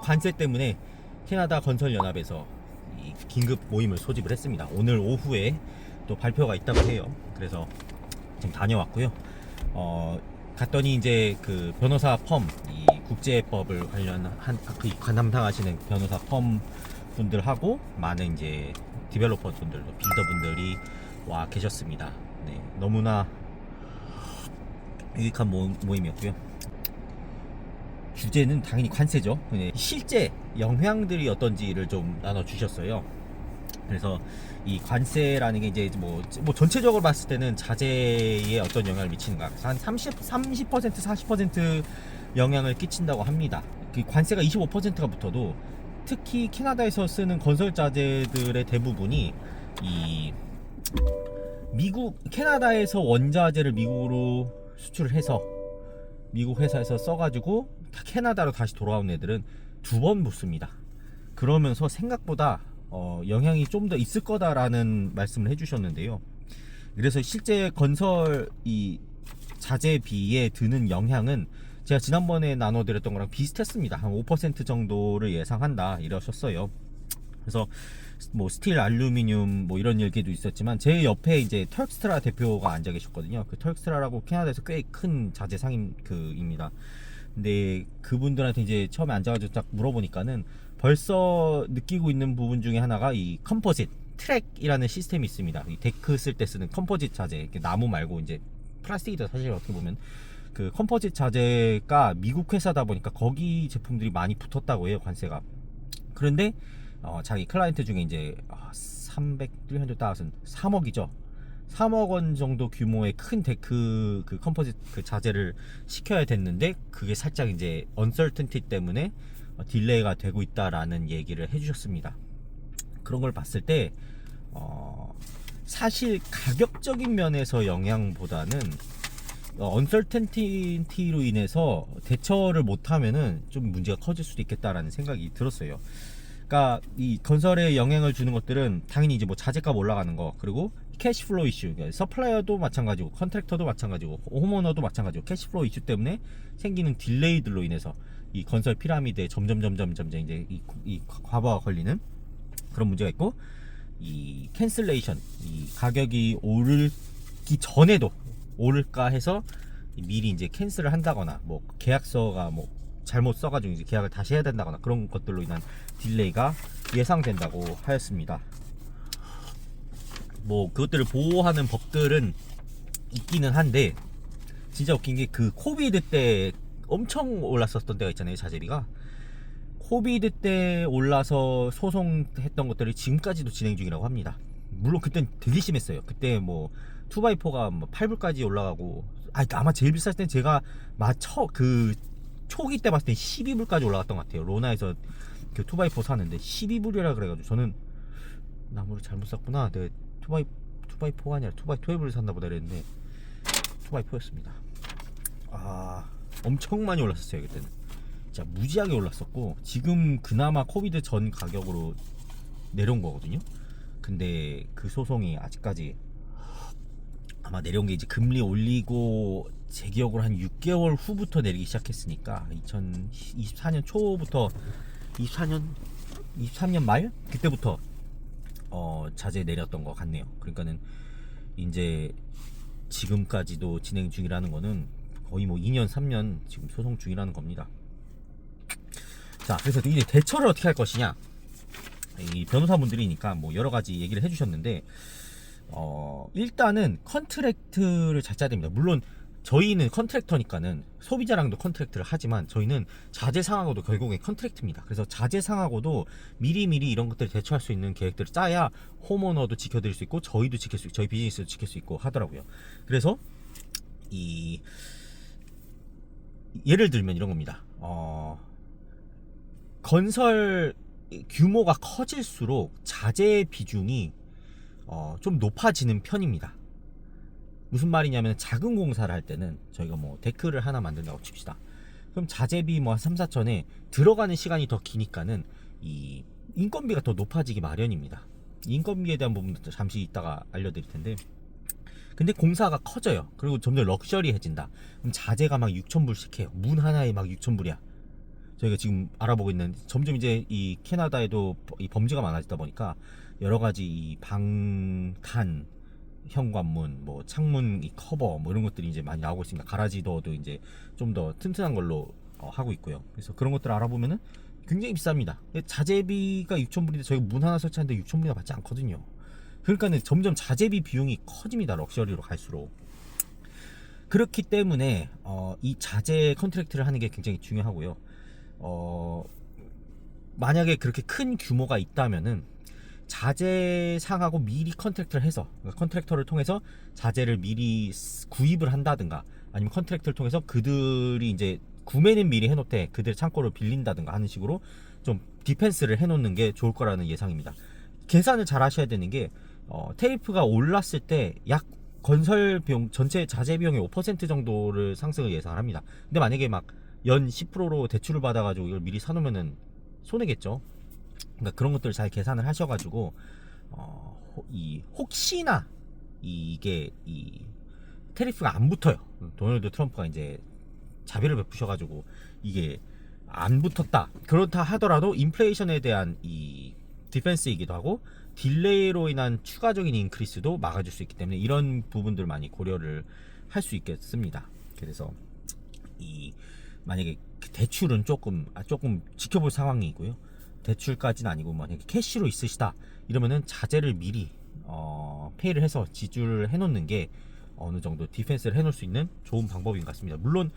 관세 때문에 캐나다 건설연합에서 이 긴급 모임을 소집을 했습니다. 오늘 오후에 또 발표가 있다고 해요. 그래서 지금 다녀왔고요. 갔더니 이제 그 변호사 펌, 이 국제법을 관련한 그 담당하시는 변호사 펌 분들하고 많은 이제 디벨로퍼 분들도 빌더 분들이 와 계셨습니다. 네, 너무나 유익한 모임이었고요. 주제는 당연히 관세죠. 실제 영향들이 어떤지를 좀 나눠주셨어요. 그래서 이 관세라는 게 이제 뭐 전체적으로 봤을 때는 자재에 어떤 영향을 미치는가, 한 30% 40% 영향을 끼친다고 합니다. 그 관세가 25%가 붙어도 특히 캐나다에서 쓰는 건설 자재들의 대부분이 이 캐나다에서 원자재를 미국으로 수출을 해서 미국 회사에서 써가지고 캐나다로 다시 돌아온 애들은 2번 붙습니다. 그러면서 생각보다 영향이 좀 더 있을 거다라는 말씀을 해주셨는데요. 그래서 실제 건설 이 자재비에 드는 영향은 제가 지난번에 나눠드렸던 거랑 비슷했습니다. 한 5% 정도를 예상한다 이러셨어요. 그래서 뭐 스틸, 알루미늄 뭐 이런 얘기도 있었지만 제 옆에 이제 털크스트라 대표가 앉아 계셨거든요. 그 털크스트라라고 캐나다에서 꽤 큰 자재 상인 입니다. 근데 그분들한테 이제 처음에 앉아가지고 딱 물어보니까는 벌써 느끼고 있는 부분 중에 하나가 이 컴포짓 트랙이라는 시스템이 있습니다. 이 데크 쓸 때 쓰는 컴포짓 자재, 나무 말고 이제 플라스틱이다. 사실 어떻게 보면 그 컴포짓 자재가 미국 회사다 보니까 거기 제품들이 많이 붙었다고 해요, 관세가. 그런데 자기 클라이언트 중에 이제 300,000 3억이죠. 3억 원 정도 규모의 큰 데크 그 컴포짓 그 자재를 시켜야 됐는데 그게 살짝 이제 언설튼티 때문에 딜레이가 되고 있다라는 얘기를 해주셨습니다. 그런 걸 봤을 때 사실 가격적인 면에서 영향보다는 언설튼티로 인해서 대처를 못하면은 좀 문제가 커질 수도 있겠다라는 생각이 들었어요. 그러니까 이 건설에 영향을 주는 것들은 당연히 이제 뭐 자재값 올라가는 거, 그리고 캐시플로우 이슈, 그러니까 서플라이어도 마찬가지고 컨트랙터도 마찬가지고 홈오너도 마찬가지고 캐시플로우 이슈 때문에 생기는 딜레이들로 인해서 이 건설 피라미드에 점점 이제 이 과부하가 걸리는 그런 문제가 있고, 이 캔슬레이션, 이 가격이 오르기 전에도 오를까 해서 미리 이제 캔슬을 한다거나 뭐 계약서가 뭐 잘못 써가지고 이제 계약을 다시 해야 된다거나 그런 것들로 인한 딜레이가 예상된다고 하였습니다. 뭐 그것들을 보호하는 법들은 있기는 한데 진짜 웃긴 게 그 코비드 때 엄청 올랐었던 때가 있잖아요, 자재비가. 코비드 때 올라서 소송했던 것들이 지금까지도 진행 중이라고 합니다. 물론 그땐 되게 심했어요. 그때 뭐 2x4가 뭐 8불까지 올라가고, 아마 제일 비쌌을 땐 제가 그 초기 때 봤을 때 12불까지 올라갔던 것 같아요. 로나에서 그 2x4 사는데 12불이라 그래가지고 저는 나무를 잘못 샀구나. 내가 2x4가 아니라 2x12를 샀나 보다 그랬는데 2x4였습니다. 엄청 많이 올랐었어요 그때는. 진짜 무지하게 올랐었고, 지금 그나마 코비드 전 가격으로 내려온 거거든요. 근데 그 소송이 아직까지 아마 내려온 게 이제 금리 올리고 제 기억으로 한 6개월 후부터 내리기 시작했으니까 2024년 초부터 23년 말 그때부터 자재 내렸던 것 같네요. 그러니까는 이제 지금까지도 진행 중이라는 거는 거의 뭐 2년 3년 지금 소송 중이라는 겁니다. 자, 그래서 이제 대처를 어떻게 할 것이냐, 이 변호사분들이니까 뭐 여러 가지 얘기를 해주셨는데 일단은 컨트랙트를 잘 짜야 됩니다. 물론 저희는 컨트랙터니까는 소비자랑도 컨트랙트를 하지만 저희는 자재상하고도 결국에 컨트랙트입니다. 그래서 자재상하고도 미리미리 이런 것들을 대처할 수 있는 계획들을 짜야 홈오너도 지켜드릴 수 있고 저희도 지킬 수 있고 저희 비즈니스도 지킬 수 있고 하더라고요. 그래서 예를 들면 이런 겁니다. 건설 규모가 커질수록 자재의 비중이 좀 높아지는 편입니다. 무슨 말이냐면 작은 공사를 할 때는 저희가 뭐 데크를 하나 만든다고 칩시다. 그럼 자재비 뭐 한 3, 4천에 들어가는 시간이 더 기니까는 이 인건비가 더 높아지기 마련입니다. 인건비에 대한 부분도 잠시 이따가 알려드릴 텐데, 근데 공사가 커져요. 그리고 점점 럭셔리해진다. 그럼 자재가 막 6,000불씩 해요. 문 하나에 막 6,000불이야. 저희가 지금 알아보고 있는, 점점 이제 이 캐나다에도 이 범죄가 많아지다 보니까 여러 가지 이 방탄 현관문, 뭐 창문 이 커버 뭐 이런 것들이 이제 많이 나오고 있습니다. 가라지 도어도 이제 좀 더 튼튼한 걸로 하고 있고요. 그래서 그런 것들 알아보면은 굉장히 비쌉니다. 자재비가 6,000불인데 저희가 문 하나 설치하는데 6,000불이나 받지 않거든요. 그러니까는 점점 자재비 비용이 커집니다. 럭셔리로 갈수록. 그렇기 때문에 이 자재 컨트랙트를 하는 게 굉장히 중요하고요. 만약에 그렇게 큰 규모가 있다면은 자재상하고 미리 컨트랙트를 해서, 그러니까 컨트랙터를 통해서 자재를 미리 구입을 한다든가, 아니면 컨트랙터를 통해서 그들이 이제 구매는 미리 해놓되 그들의 창고를 빌린다든가 하는 식으로 좀 디펜스를 해놓는 게 좋을 거라는 예상입니다. 계산을 잘 하셔야 되는 게 테이프가 올랐을 때 약 건설 비용, 전체 자재 비용의 5% 정도를 상승을 예상합니다. 근데 만약에 막 연 10%로 대출을 받아가지고 이걸 미리 사놓으면은 손해겠죠. 그러니까 그런 것들을 잘 계산을 하셔가지고 혹시나 이게 이 테리프가 안 붙어요. 도널드 트럼프가 이제 자비를 베푸셔가지고 이게 안 붙었다, 그렇다 하더라도 인플레이션에 대한 이 디펜스이기도 하고 딜레이로 인한 추가적인 인크리스도 막아줄 수 있기 때문에 이런 부분들 많이 고려를 할 수 있겠습니다. 그래서 이 만약에 대출은 조금 지켜볼 상황이고요. 대출까지는 아니고 만약에 캐시로 있으시다 이러면은 자재를 미리 페이를 해서 지출을 해놓는 게 어느 정도 디펜스를 해놓을 수 있는 좋은 방법인 것 같습니다. 물론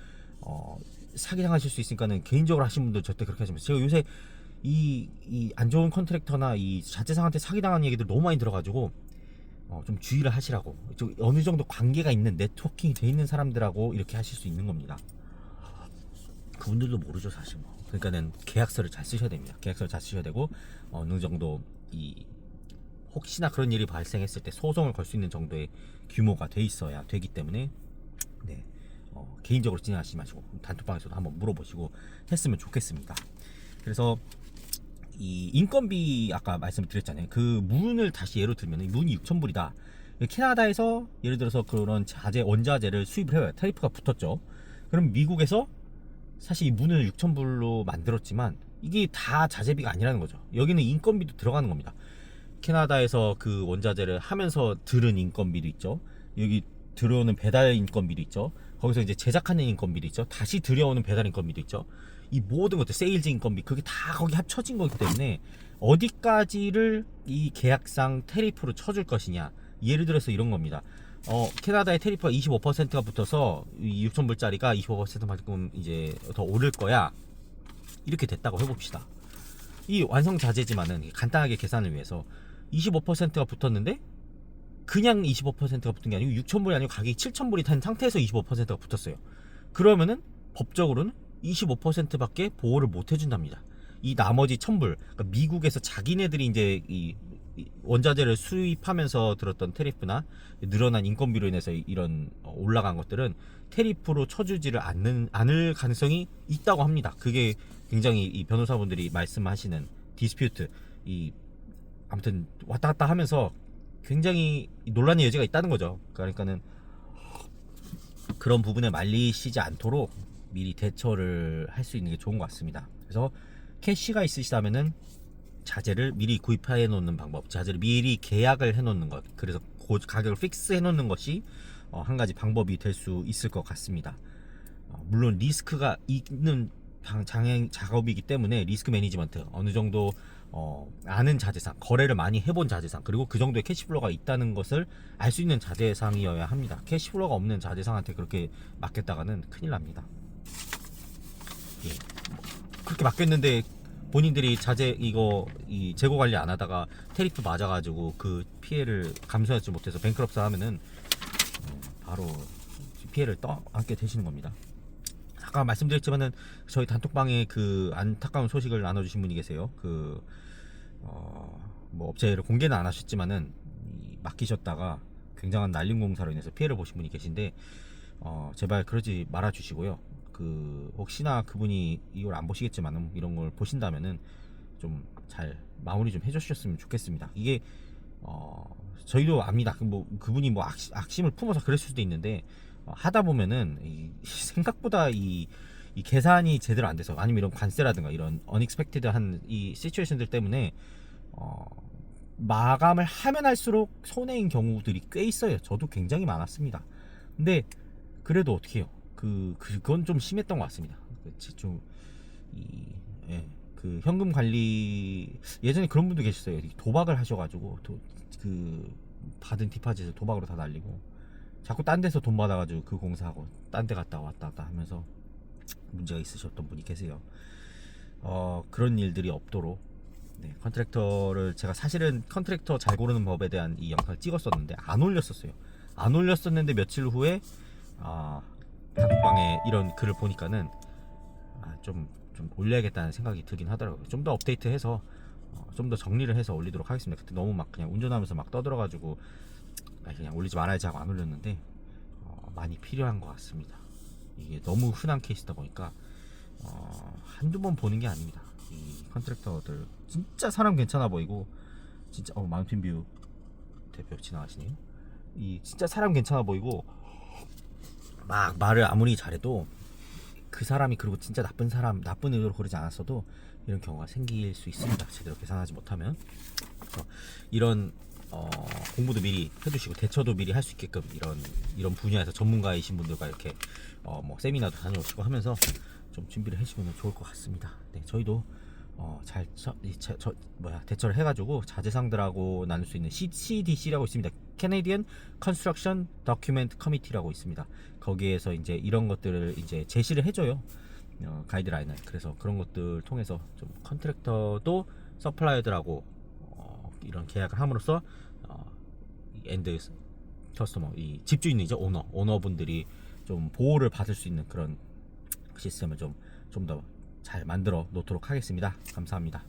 사기당하실 수 있으니까는 개인적으로 하신 분들 절대 그렇게 하지 마세요. 제가 요새 이 안 좋은 컨트랙터나 이 자재상한테 사기당한 얘기들 너무 많이 들어가지고 좀 주의를 하시라고. 어느 정도 관계가 있는, 네트워킹이 돼 있는 사람들하고 이렇게 하실 수 있는 겁니다. 그분들도 모르죠 사실. 뭐 그러니까는 계약서를 잘 쓰셔야 됩니다. 계약서를 잘 쓰셔야 되고 어느 정도 이 혹시나 그런 일이 발생했을 때 소송을 걸 수 있는 정도의 규모가 돼 있어야 되기 때문에 네, 개인적으로 진행하시지 마시고 단톡방에서도 한번 물어보시고 했으면 좋겠습니다. 그래서 이 인건비 아까 말씀드렸잖아요. 그 문을 다시 예로 들면 문이 6,000불이다. 캐나다에서 예를 들어서 그런 자재, 원자재를 수입을 해요. 타리프가 붙었죠. 그럼 미국에서 사실 이 문을 6,000불로 만들었지만 이게 다 자재비가 아니라는 거죠. 여기는 인건비도 들어가는 겁니다. 캐나다에서 그 원자재를 하면서 들은 인건비도 있죠. 여기 들어오는 배달 인건비도 있죠. 거기서 이제 제작하는 인건비도 있죠. 다시 들여오는 배달 인건비도 있죠. 이 모든 것들, 세일즈 인건비, 그게 다 거기 합쳐진 거기 때문에 어디까지를 이 계약상 테리프로 쳐줄 것이냐. 예를 들어서 이런 겁니다. 캐나다의 테리프가 25%가 붙어서 6,000불짜리가 25%만큼 이제 더 오를 거야. 이렇게 됐다고 해봅시다. 이 완성 자재지만은 간단하게 계산을 위해서 25%가 붙었는데 그냥 25%가 붙은 게 아니고 6,000불이 아니고 가격이 7,000불이 된 상태에서 25%가 붙었어요. 그러면은 법적으로는 25%밖에 보호를 못 해준답니다. 이 나머지 1,000불, 그러니까 미국에서 자기네들이 이제 이 원자재를 수입하면서 들었던 테리프나 늘어난 인건비로 인해서 이런 올라간 것들은 테리프로 쳐주지를 않을 가능성이 있다고 합니다. 그게 굉장히 이 변호사분들이 말씀하시는 디스퓨트, 이 아무튼 왔다 갔다 하면서 굉장히 논란의 여지가 있다는 거죠. 그러니까는 그런 부분에 말리시지 않도록 미리 대처를 할 수 있는 게 좋은 것 같습니다. 그래서 캐시가 있으시다면은 자재를 미리 구입해 놓는 방법, 자재를 미리 계약을 해 놓는 것, 그래서 가격을 픽스 해 놓는 것이 한 가지 방법이 될 수 있을 것 같습니다. 물론 리스크가 있는 장행 작업이기 때문에 리스크 매니지먼트, 어느 정도 아는 자재상, 거래를 많이 해본 자재상, 그리고 그 정도의 캐시플로가 있다는 것을 알 수 있는 자재상이어야 합니다. 캐시플로가 없는 자재상한테 그렇게 맡겼다가는 큰일 납니다. 예. 그렇게 맡겼는데 본인들이 자재 이 재고 관리 안 하다가 테리프 맞아가지고 그 피해를 감수하지 못해서 뱅크럽트 하면은 바로 피해를 떠안게 되시는 겁니다. 아까 말씀드렸지만은 저희 단톡방에 그 안타까운 소식을 나눠주신 분이 계세요. 뭐 업체를 공개는 안 하셨지만은 맡기셨다가 굉장한 날림 공사로 인해서 피해를 보신 분이 계신데 제발 그러지 말아 주시고요. 혹시나 그분이 이걸 안 보시겠지만 이런 걸 보신다면은 좀 잘 마무리 좀 해주셨으면 좋겠습니다. 이게 저희도 압니다. 그분이 뭐 악심을 품어서 그랬을 수도 있는데 하다 보면은 생각보다 이 이 계산이 제대로 안 돼서 아니면 이런 관세라든가 이런 unexpected한 이 시츄에이션들 때문에 마감을 하면 할수록 손해인 경우들이 꽤 있어요. 저도 굉장히 많았습니다. 근데 그래도 어떻게 해요? 그건 좀 심했던 것 같습니다. 좀 예, 그 현금 관리 예전에 그런 분도 계셨어요. 도박을 하셔가지고 그 받은 디파짓을 도박으로 다 날리고 자꾸 딴 데서 돈 받아가지고 그 공사하고 딴 데 갔다 왔다 갔다 하면서 문제가 있으셨던 분이 계세요. 그런 일들이 없도록 네, 컨트랙터를 제가 사실은 컨트랙터 잘 고르는 법에 대한 이 영상을 찍었었는데 안 올렸었어요. 안 올렸었는데 며칠 후에 단톡방에 이런 글을 보니까는 좀 올려야겠다는 생각이 들긴 하더라고요. 좀 더 업데이트해서 좀 더 정리를 해서 올리도록 하겠습니다. 그때 너무 막 그냥 운전하면서 막 떠들어가지고 그냥 올리지 말아야지 하고 안 올렸는데 많이 필요한 것 같습니다. 이게 너무 흔한 케이스다 보니까 한두 번 보는 게 아닙니다. 이 컨트랙터들 진짜 사람 괜찮아 보이고 진짜 마운틴뷰 대표 지나가시네요. 이 진짜 사람 괜찮아 보이고 막 말을 아무리 잘해도 그 사람이 그리고 진짜 나쁜 사람, 나쁜 의도로 그러지 않았어도 이런 경우가 생길 수 있습니다. 제대로 계산하지 못하면. 그래서 이런 공부도 미리 해두시고 대처도 미리 할 수 있게끔 이런 분야에서 전문가이신 분들과 이렇게 뭐 세미나도 다녀오시고 하면서 좀 준비를 해주시면 좋을 것 같습니다. 네, 저희도 대처를 해가지고 자재상들하고 나눌 수 있는 CDC라고 있습니다. Canadian Construction Document Committee라고 있습니다. 거기에서 이제 이런 것들을 이제 제시를 해줘요. 가이드라인을. 그래서 그런 것들 통해서 좀 컨트랙터도 서플라이어들하고 이런 계약을 함으로써 엔드 커스터머, 이 집주인이죠, 오너분들이 좀 보호를 받을 수 있는 그런 시스템을 좀 더 잘 만들어 놓도록 하겠습니다. 감사합니다.